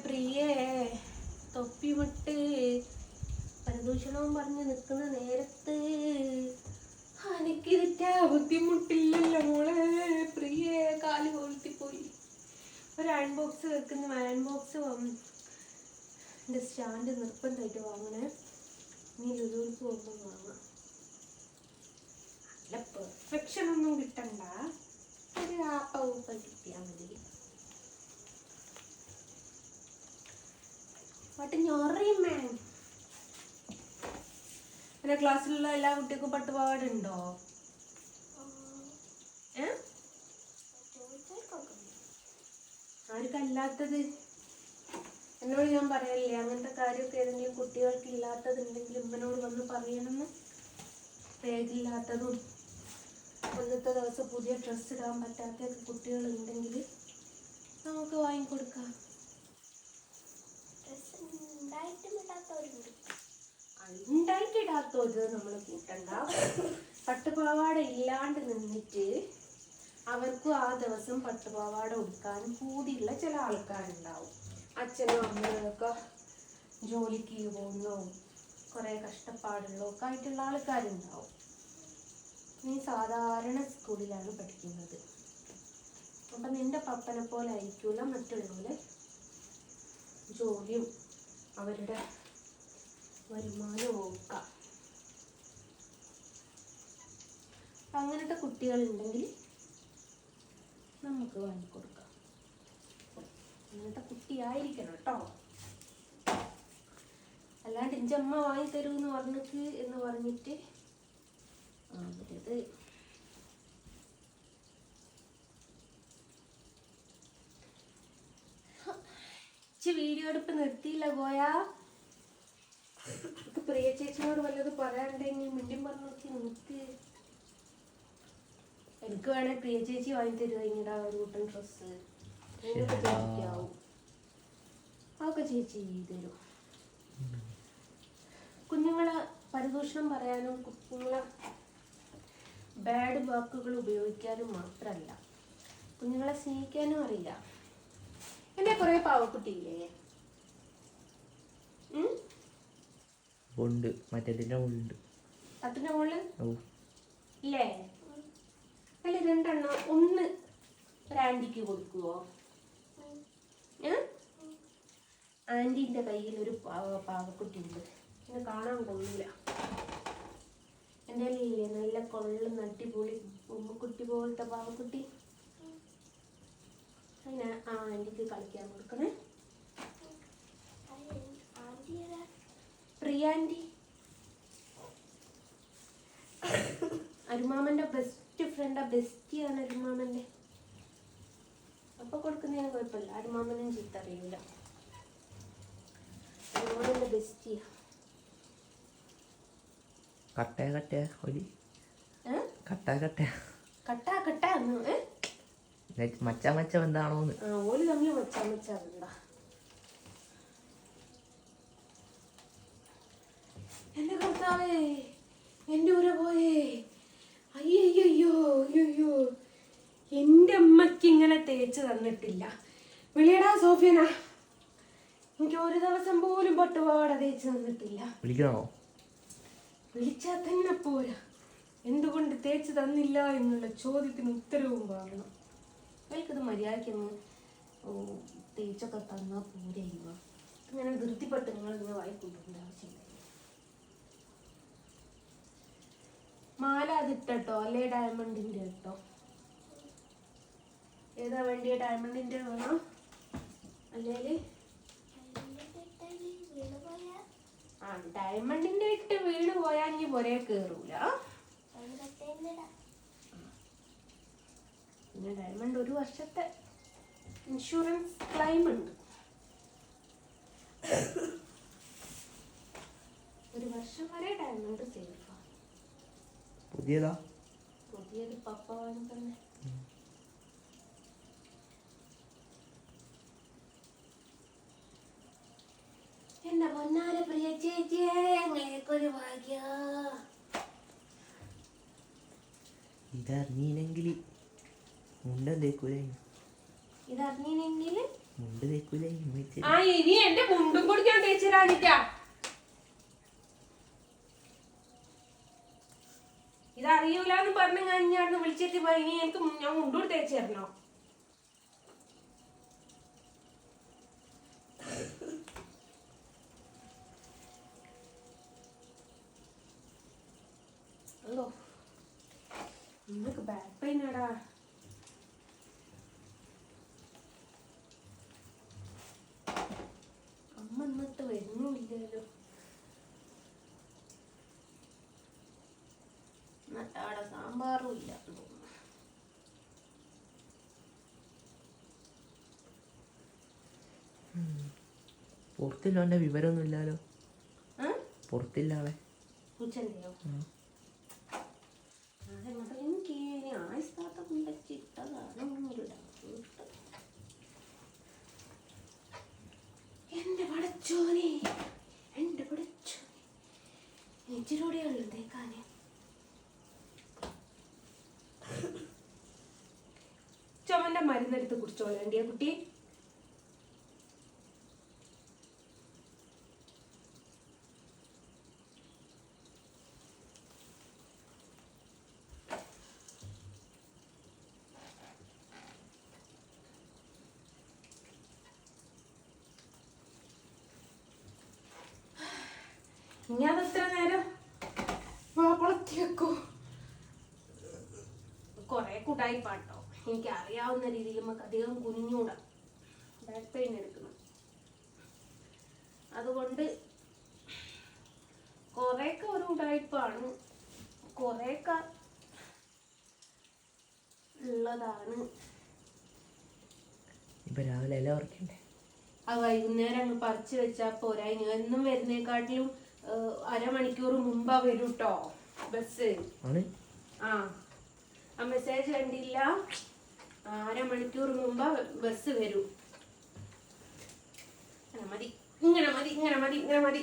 പ്രിയേ തൊപ്പിമിട്ട് പരദൂഷണവും പറഞ്ഞ് നിൽക്കുന്ന നേരത്ത് എനിക്കിതിറ്റാ ബുദ്ധിമുട്ടില്ലല്ലോ മോളെ പ്രിയേ. കാല് കൊളുത്തിപ്പോയി. ഒരു അയൺ ബോക്സ് വെക്കുന്ന അയൺ ബോക്സ് എൻ്റെ സ്റ്റാൻഡ് നിർബന്ധമായിട്ട് വാങ്ങണേ. നീ ലുലുവിലേക്ക് പോകുമ്പോൾ വാങ്ങാം. നല്ല പെർഫെക്ഷൻ ഒന്നും കിട്ടണ്ട, ഒരു ആപ്പ ഊപ്പ കിട്ടിയാൽ മതി. ഞൊറിയുമേ. പിന്നെ ക്ലാസ്സിലുള്ള എല്ലാ കുട്ടികൾക്കും പട്ടുപാവാട ഉണ്ടോ? ആർക്കല്ലാത്തത്? എന്നോട് ഞാൻ പറയല്ലേ അങ്ങനത്തെ കാര്യമൊക്കെ ഏതെങ്കിലും കുട്ടികൾക്ക് ഇല്ലാത്തതുണ്ടെങ്കിൽ ഇവനോട് വന്ന് പറയണമെന്ന്. ബാഗില്ലാത്തതും ഇന്നത്തെ ദിവസം പുതിയ ഡ്രസ്സ് ഇടാൻ പറ്റാത്ത കുട്ടികളുണ്ടെങ്കിൽ നമുക്ക് വാങ്ങിക്കൊടുക്കാം. ഉണ്ടായിട്ടിടാത്തത് നമ്മൾ കൂട്ടണ്ട. പട്ടുപാവാട ഇല്ലാണ്ട് നിന്നിട്ട് അവർക്കും ആ ദിവസം പട്ടുപാവാട ഉടുക്കാനും കൂടിയുള്ള ചില ആൾക്കാരുണ്ടാവും. അച്ഛനും അമ്മയൊക്കെ ജോലിക്ക് പോകുന്നോ കുറെ കഷ്ടപ്പാടുള്ളോ ഒക്കെ ആയിട്ടുള്ള ആൾക്കാരുണ്ടാവും. നീ സാധാരണ സ്കൂളിലാണ് പഠിക്കുന്നത്. അപ്പം നിന്റെ പപ്പനെ പോലെ ആയിരിക്കില്ല മറ്റുള്ളവരെ ജോലിയും അവരുടെ വരുമാനവും ഒക്കെ. അങ്ങനത്തെ കുട്ടികളുണ്ടെങ്കിൽ നമുക്ക് വാങ്ങിക്കൊടുക്കാം. അങ്ങനത്തെ കുട്ടിയായിരിക്കണം കേട്ടോ. അല്ലാണ്ട് എൻ്റെ അമ്മ വാങ്ങിത്തരൂന്ന് പറഞ്ഞിട്ട് അവരത് വീഡിയോ എടുപ്പ് നിർത്തിയില്ല പോയാ. പ്രിയ ചേച്ചിനോട് വല്ലത് പറയാണ്ടെങ്കിൽ മിണ്ടും പറഞ്ഞു നിനക്ക്. എനിക്ക് വേണേ പ്രിയ ചേച്ചി വാങ്ങി തരുക ഇങ്ങടെ ഒരു കൂട്ടം ഡ്രസ്സ് ആവും. അതൊക്കെ ചേച്ചി ചെയ്തു തരും. കുഞ്ഞുങ്ങളെ പരദൂഷണം പറയാനും കുഞ്ഞുങ്ങളെ ബാഡ് വാക്കുകൾ ഉപയോഗിക്കാനും മാത്രമല്ല കുഞ്ഞുങ്ങളെ സ്നേഹിക്കാനും അറിയാം. എന്നെ കുറെ പാവക്കുട്ടിയില്ലേ? ഉണ്ട്, മറ്റേതിന്റെ മുകളിലുണ്ട്. അതിന്റെ മുകളിൽ ഇല്ലേ? അല്ല രണ്ടെണ്ണം. ഒന്ന് ഒരു ആന്റിക്ക് കൊടുക്കുവോ? ആന്റിന്റെ കയ്യിൽ ഒരു പാവക്കുട്ടി ഉണ്ട്. എന്നെ കാണാൻ കൊള്ളില്ല. എൻ്റെ ഇല്ലേ നല്ല കൊള്ളുന്ന അടിപൊളി ഉമ്മക്കുട്ടി പോലത്തെ പാവക്കുട്ടി. അതിന് ആ ആന്റിക്ക് കളിക്കാൻ കൊടുക്കണേ. പ്രിയ ആന്റി അരുമാമന്റെ ബെസ്റ്റ് ഫ്രണ്ടാ. ബെസ്റ്റിയാണ് അരുമാമന്റെ. അപ്പൊ കൊടുക്കുന്നതിന് കുഴപ്പമില്ല. അരുമാമനും ചീത്ത അറിയില്ല. അരുമാമന്റെ ബെസ്റ്റിയാ. മച്ച എന്താണോന്ന് ഓല് തമ്മിൽ മച്ച എന്താ? എന്റെ കർത്താവേ, എന്റെ ഊര പോയേ. അയ്യോ അയ്യോ, എന്റെ അമ്മക്ക് ഇങ്ങനെ തേച്ച് തന്നിട്ടില്ല. വിളിയടാ സോഫിയന, എനിക്ക് ഒരു ദിവസം പോലും പട്ടുപാവാട തേച്ച് തന്നിട്ടില്ല. വിളിക്കണോ? വിളിച്ചാൽ തന്നെ പോരാ. എന്തുകൊണ്ട് തേച്ച് തന്നില്ല എന്നുള്ള ചോദ്യത്തിന് ഉത്തരവും പറയണം. അവർക്കത് മര്യാദയ്ക്കൊന്ന് തേച്ചൊക്കെ തന്നാൽ പോരെ. ഇങ്ങനെ ധൃതിപ്പെട്ട് നിങ്ങളിങ്ങനെ വായിക്കൊണ്ടിരുന്ന ആവശ്യമില്ല. മാല അതിട്ടോ അല്ലേ ഡയമണ്ടിന്റെ ഇട്ടോ? ഏതാ വേണ്ടിയ? ഡയമണ്ടിന്റെ വേണോ അല്ലേല്? ഡയമണ്ടിന്റെ ഇട്ട് വീണ് പോയാ ഇനി പൊരേ കേറൂല. പിന്നെ ഡയമണ്ട് 1 വർഷത്തെ ഇൻഷുറൻസ് ക്ലെയിം ഉണ്ട്. 1 വർഷം വരെ ഡയമണ്ട് സേഫാ. പുതിയത് പപ്പ വാങ്ങി തന്നെ. എന്റെ പൊന്നാര പ്രിയ ചേച്ചിയെ, ഞങ്ങൾക്കൊരു ഭാഗ്യ. ഇതറിഞ്ഞില്ലെങ്കിൽ ഇതറിഞ്ഞില്ലെങ്കിൽ മുണ്ട് തേക്കൂലേ ഉമ്മച്ചി? ആ ഇനി എന്റെ മുണ്ടും കൂടി ഞാൻ തേച്ചിരാനിട്ടാ. ഇതറിയൂലെന്ന് പറഞ്ഞു കഴിഞ്ഞാൽ വിളിച്ചിട്ട് പോയി. ഇനി എനിക്ക് ഞാൻ മുണ്ടൂടി തേച്ച് തരണോ? അല്ലോ നിനക്ക് ബാക്ക് പെയിൻ ആടാ. അമ്മ എന്നിട്ട് വരുന്നില്ലല്ലോ. എന്നിട്ട് അവിടെ സാമ്പാറും ഇല്ല തോന്നുന്നു. പുറത്തില്ല അവൻ്റെ വിവരമൊന്നും ഇല്ലല്ലോ. പുറത്തില്ല ആളെ. പൂച്ചൻ്റെയോ? എനിക്ക് ഇനി ആയിസ്താത്ത കൊണ്ടിട്ടതാണ് ഒരു ഡൗട്ട്. എന്റെ പടച്ചോനെ, എന്റെ പടച്ചോനെ, നെച്ചിലൂടെയുള്ളൂ തേക്കാന്. ചുമന്റെ മരുന്നെടുത്ത് കുടിച്ചോളേണ്ടിയ കുട്ടി. ഞാൻ എത്ര നേരം വളർത്തി വെക്കൂ. കൊറേ കൂട്ടായി പാട്ടോ. എനിക്ക് അറിയാവുന്ന രീതിയിൽ നമുക്ക് അധികം കുനിഞ്ഞൂടാ. ബാക്ക് പെയിൻ എടുക്കണം. അതുകൊണ്ട് കൊറേക്ക ഒരു ഉടായ്പാണ്, കൊറേക്ക ഉള്ളതാണ്. ഇപ്പൊ രാവിലെ എല്ലാം ഉറക്കണ്ടേ? ആ വൈകുന്നേരം അങ്ങ് പറിച്ചു വെച്ചാ പോരാ. ഇനി എന്നും വരുന്നേക്കാട്ടിലും അരമണിക്കൂർ മുമ്പാ വരും കേട്ടോ ബസ്. ആ മെസ്സേജ് കണ്ടില്ല? അരമണിക്കൂർ മുമ്പാ ബസ് വരും. മതി, ഇങ്ങനെ മതി, ഇങ്ങനെ മതി, ഇങ്ങനെ മതി.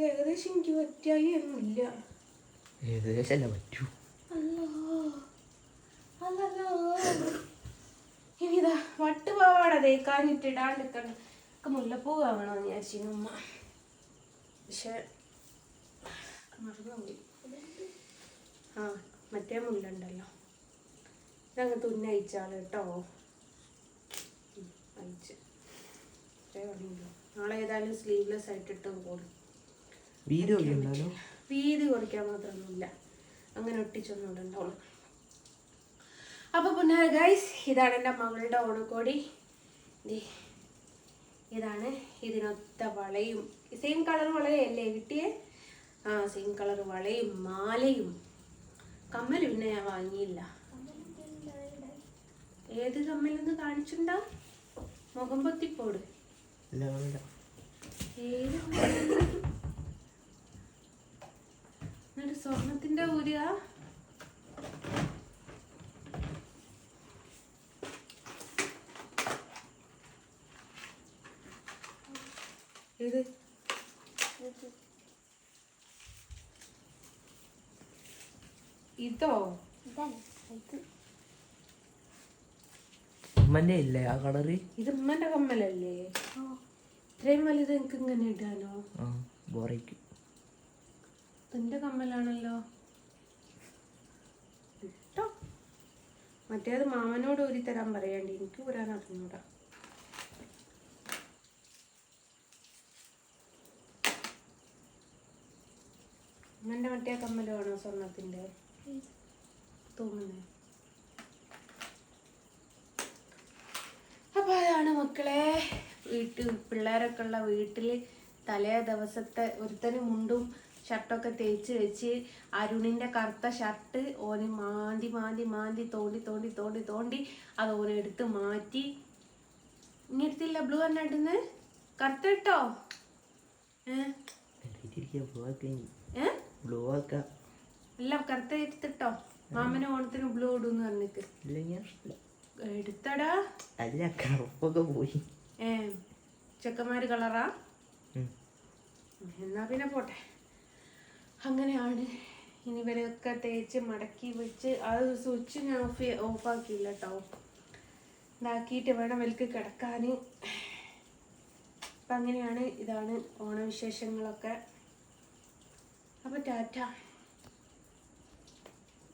ഏകദേശം എനിക്ക് പറ്റായി ഒന്നുമില്ല. ഏകദേശം അല്ല പറ്റൂ. അല്ലല്ലോ ഇനിതാ വട്ടുപാവാട തേക്കാനിട്ടിടാണ്ടിരിക്കണ്ട. മുല്ലപ്പൂ വാങ്ങണമെന്ന് വിചാരിച്ചിരുന്നു ഉമ്മ. പക്ഷെ മറന്നുപോയി. ആ മറ്റേ മുല്ലുണ്ടല്ലോ, ഇതങ്ങ് തുന്നയിച്ചാള് കേട്ടോ. അയച്ച് നാളെ ഏതായാലും സ്ലീവ്ലെസ് ആയിട്ടിട്ട് പോകും. വീതി കുറയ്ക്കാൻ മാത്രമൊന്നുമില്ല, അങ്ങനെ ഒട്ടിച്ചൊന്നും ഇടണ്ടോളൂ. അപ്പൊ പിന്നെ ഗൈസ്, ഇതാണ് എൻ്റെ മകളുടെ ഓണക്കോടി. ഇതാണ് ഇതിനൊത്ത വളയും. സെയിം കളർ വളയല്ലേ കിട്ടിയേ? ആ സെയിം കളർ വളയും മാലയും കമ്മലും പിന്നെ ഞാൻ വാങ്ങിയില്ല. ഏത് കമ്മലെന്ന് കാണിച്ചിട്ടുണ്ടാ? മുഖം പൊത്തിപ്പോട്. ഏത് എന്നിട്ട് സ്വർണത്തിന്റെ ഊരുക. ഇത് ഇതോ? ഉമ്മന്റെ ഇല്ലേ ആ കളറ്? ഇത് ഉമ്മന്റെ കമ്മലല്ലേ? ഇത്രയും വലുത് എനിക്ക് ഇങ്ങനെ ഇടാനോ? ബോറയ്ക്കും. ഇതിന്റെ കമ്മലാണല്ലോ ഇട്ടോ. മറ്റേത് മാമനോട് ഊരി തരാൻ പറയണ്ടി, എനിക്ക് ഊരാൻ അറിഞ്ഞൂടാ. ഉമ്മന്റെ മറ്റേ കമ്മലാണോ സ്വർണത്തിന്റെ തോന്നുന്നേ? അപ്പൊ അതാണ് മക്കളെ, പിള്ളേരൊക്കെ ഉള്ള വീട്ടില് തലേ ദിവസത്തെ ഒരുത്തന് മുണ്ടും ഷർട്ടൊക്കെ തേച്ച് വെച്ച്, അരുണിന്റെ കറുത്ത ഷർട്ട് ഓന് മാന്തി മാന്തി മാന്തി തോണ്ടി തോണ്ടി തോണ്ടി തോണ്ടി അത് ഓനെ എടുത്ത് മാറ്റി. ഇനി എടുത്തില്ല ബ്ലൂ തന്നെ ഇടുന്ന്. കറുത്ത ഇട്ടോ? അല്ല കറുത്ത എടുത്തിട്ടോ. മാമന് ഓണത്തിന് ബ്ലൂ ഇടുന്ന് പറഞ്ഞിട്ട് എടുത്തടാ. പോയി. ചെക്കന്മാര് കളറാ? എന്നാ പിന്നെ പോട്ടെ. അങ്ങനെയാണ് ഇനി ഇവരൊക്കെ തേച്ച് മടക്കി വെച്ച് അത് സ്വിച്ച് ഞാൻ ഓഫാക്കിയില്ല കേട്ടോ. ഇതാക്കിയിട്ട് വേണം ഇവർക്ക് കിടക്കാൻ. അപ്പം അങ്ങനെയാണ്. ഇതാണ് ഓണവിശേഷങ്ങളൊക്കെ. അപ്പോൾ ടാറ്റ.